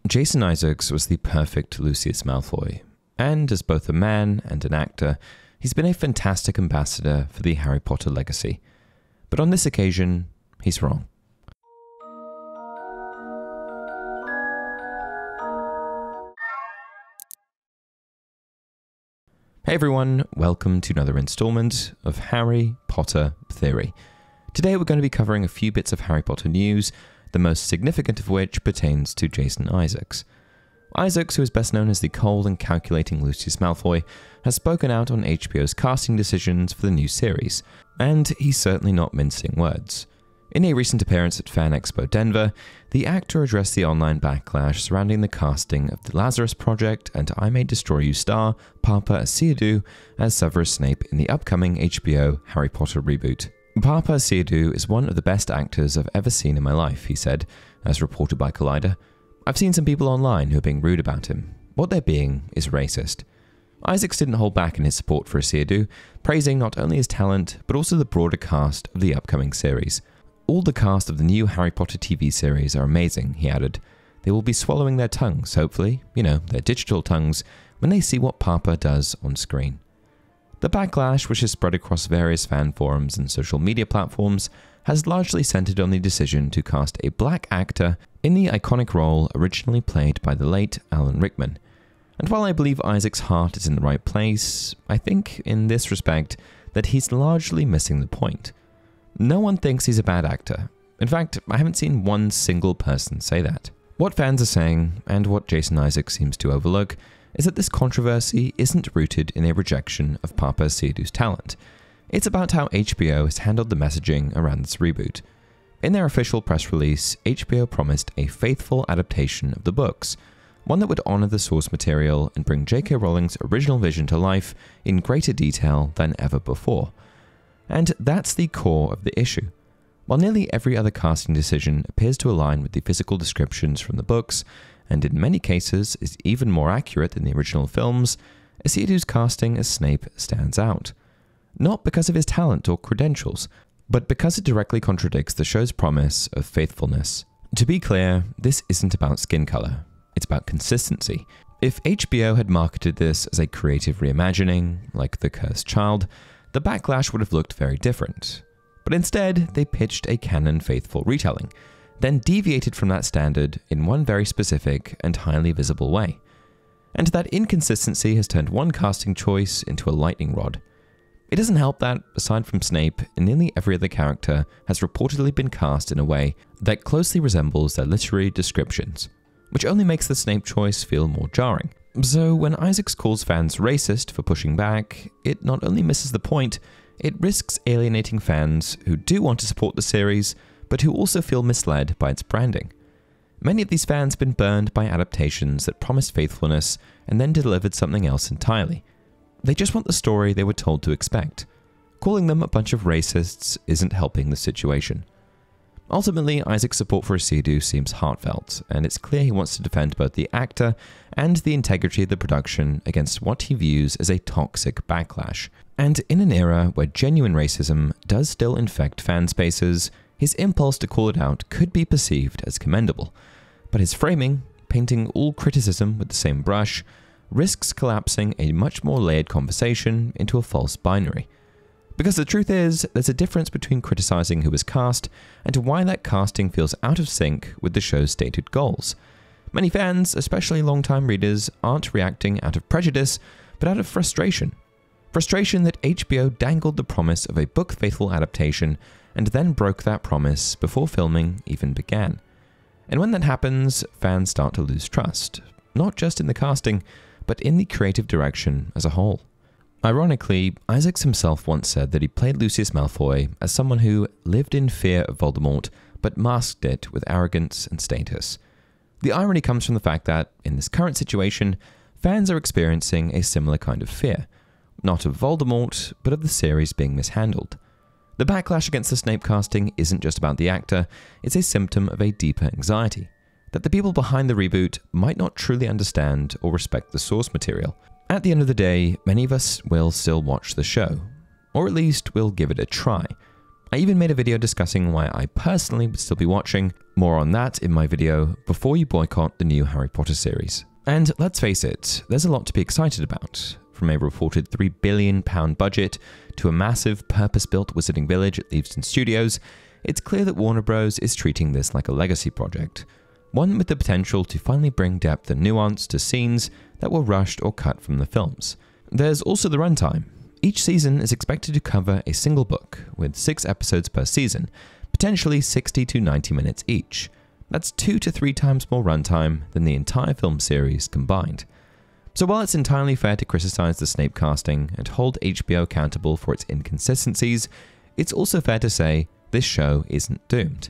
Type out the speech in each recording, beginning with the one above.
Jason Isaacs was the perfect Lucius Malfoy, and as both a man and an actor, he's been a fantastic ambassador for the Harry Potter legacy. But on this occasion, he's wrong. Hey everyone, welcome to another installment of Harry Potter Theory. Today we're going to be covering a few bits of Harry Potter news, the most significant of which pertains to Jason Isaacs. Isaacs, who is best known as the cold and calculating Lucius Malfoy, has spoken out on HBO's casting decisions for the new series, and he's certainly not mincing words. In a recent appearance at Fan Expo Denver, the actor addressed the online backlash surrounding the casting of The Lazarus Project and I May Destroy You star Papa Siyadu as Severus Snape in the upcoming HBO Harry Potter reboot. Papa Siyadu is one of the best actors I've ever seen in my life, he said, as reported by Collider. I've seen some people online who are being rude about him. What they're being is racist. Isaacs didn't hold back in his support for Siyadu, praising not only his talent, but also the broader cast of the upcoming series. All the cast of the new Harry Potter TV series are amazing, he added. They will be swallowing their tongues, hopefully, their digital tongues, when they see what Papa does on screen. The backlash, which has spread across various fan forums and social media platforms, has largely centered on the decision to cast a black actor in the iconic role originally played by the late Alan Rickman. And while I believe Isaac's heart is in the right place, I think, in this respect, that he's largely missing the point. No one thinks he's a bad actor. In fact, I haven't seen one single person say that. What fans are saying, and what Jason Isaacs seems to overlook, is that this controversy isn't rooted in a rejection of Papa Siyadu's talent. It's about how HBO has handled the messaging around this reboot. In their official press release, HBO promised a faithful adaptation of the books, one that would honor the source material and bring J.K. Rowling's original vision to life in greater detail than ever before. And that's the core of the issue. While nearly every other casting decision appears to align with the physical descriptions from the books, and in many cases is even more accurate than the original films, Siyadu's casting as Snape stands out. Not because of his talent or credentials, but because it directly contradicts the show's promise of faithfulness. To be clear, this isn't about skin color. It's about consistency. If HBO had marketed this as a creative reimagining, like The Cursed Child, the backlash would have looked very different. But instead, they pitched a canon-faithful retelling, then deviated from that standard in one very specific and highly visible way. And that inconsistency has turned one casting choice into a lightning rod. It doesn't help that, aside from Snape, nearly every other character has reportedly been cast in a way that closely resembles their literary descriptions, which only makes the Snape choice feel more jarring. So when Isaacs calls fans racist for pushing back, it not only misses the point, it risks alienating fans who do want to support the series, but who also feel misled by its branding. Many of these fans have been burned by adaptations that promised faithfulness and then delivered something else entirely. They just want the story they were told to expect. Calling them a bunch of racists isn't helping the situation. Ultimately, Isaac's support for Siyadu seems heartfelt, and it's clear he wants to defend both the actor and the integrity of the production against what he views as a toxic backlash. And in an era where genuine racism does still infect fan spaces, his impulse to call it out could be perceived as commendable. But his framing, painting all criticism with the same brush, risks collapsing a much more layered conversation into a false binary. Because the truth is, there's a difference between criticizing who was cast and why that casting feels out of sync with the show's stated goals. Many fans, especially long-time readers, aren't reacting out of prejudice, but out of frustration. Frustration that HBO dangled the promise of a book-faithful adaptation and then broke that promise before filming even began. And when that happens, fans start to lose trust, not just in the casting, but in the creative direction as a whole. Ironically, Isaacs himself once said that he played Lucius Malfoy as someone who lived in fear of Voldemort, but masked it with arrogance and status. The irony comes from the fact that, in this current situation, fans are experiencing a similar kind of fear, not of Voldemort, but of the series being mishandled. The backlash against the Snape casting isn't just about the actor, it's a symptom of a deeper anxiety, that the people behind the reboot might not truly understand or respect the source material. At the end of the day, many of us will still watch the show, or at least we'll give it a try. I even made a video discussing why I personally would still be watching, More on that in my video before you boycott the new Harry Potter series. And let's face it, there's a lot to be excited about. From a reported £3 billion budget to a massive purpose-built wizarding village at Leavesden Studios, it's clear that Warner Bros. Is treating this like a legacy project. One with the potential to finally bring depth and nuance to scenes that were rushed or cut from the films. There's also the runtime. Each season is expected to cover a single book, with 6 episodes per season, potentially 60 to 90 minutes each. That's 2 to 3 times more runtime than the entire film series combined. So while it's entirely fair to criticize the Snape casting and hold HBO accountable for its inconsistencies, it's also fair to say this show isn't doomed.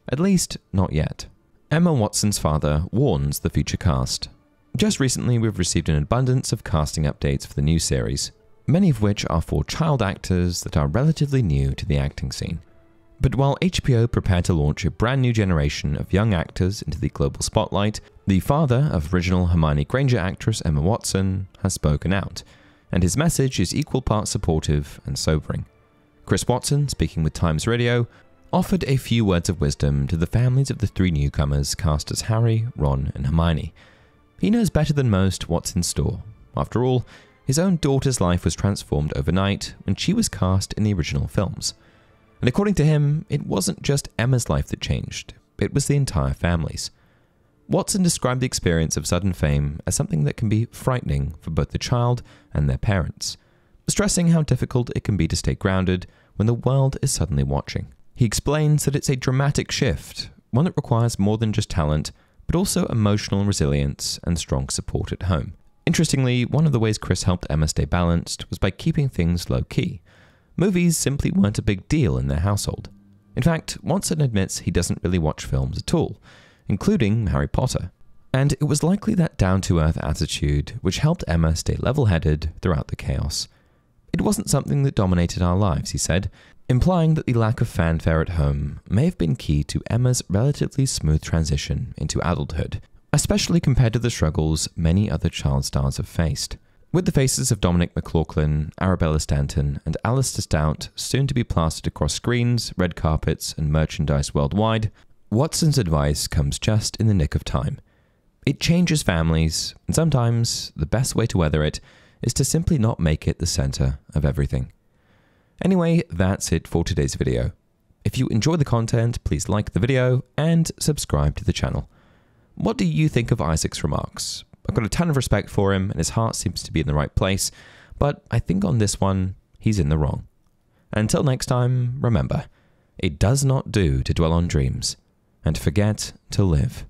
At least, not yet. Emma Watson's father warns the future cast. Just recently, we've received an abundance of casting updates for the new series, many of which are for child actors that are relatively new to the acting scene. But while HBO prepared to launch a brand new generation of young actors into the global spotlight, the father of original Hermione Granger actress Emma Watson has spoken out, and his message is equal parts supportive and sobering. Chris Watson, speaking with Times Radio, offered a few words of wisdom to the families of the 3 newcomers cast as Harry, Ron, and Hermione. He knows better than most what's in store. After all, his own daughter's life was transformed overnight when she was cast in the original films. And according to him, it wasn't just Emma's life that changed, it was the entire family's. Watson described the experience of sudden fame as something that can be frightening for both the child and their parents, stressing how difficult it can be to stay grounded when the world is suddenly watching. He explains that it's a dramatic shift, one that requires more than just talent, but also emotional resilience and strong support at home. Interestingly, one of the ways Chris helped Emma stay balanced was by keeping things low-key. Movies simply weren't a big deal in their household. In fact, Watson admits he doesn't really watch films at all, including Harry Potter. And it was likely that down-to-earth attitude which helped Emma stay level-headed throughout the chaos. It wasn't something that dominated our lives, he said, implying that the lack of fanfare at home may have been key to Emma's relatively smooth transition into adulthood, especially compared to the struggles many other child stars have faced. With the faces of Dominic McLaughlin, Arabella Stanton, and Alistair Stout soon to be plastered across screens, red carpets, and merchandise worldwide, Watson's advice comes just in the nick of time. It changes families, and sometimes the best way to weather it is to simply not make it the center of everything. Anyway, that's it for today's video. If you enjoy the content, please like the video and subscribe to the channel. What do you think of Isaac's remarks? I've got a ton of respect for him and his heart seems to be in the right place, but I think on this one, he's in the wrong. Until next time, remember, it does not do to dwell on dreams and forget to live.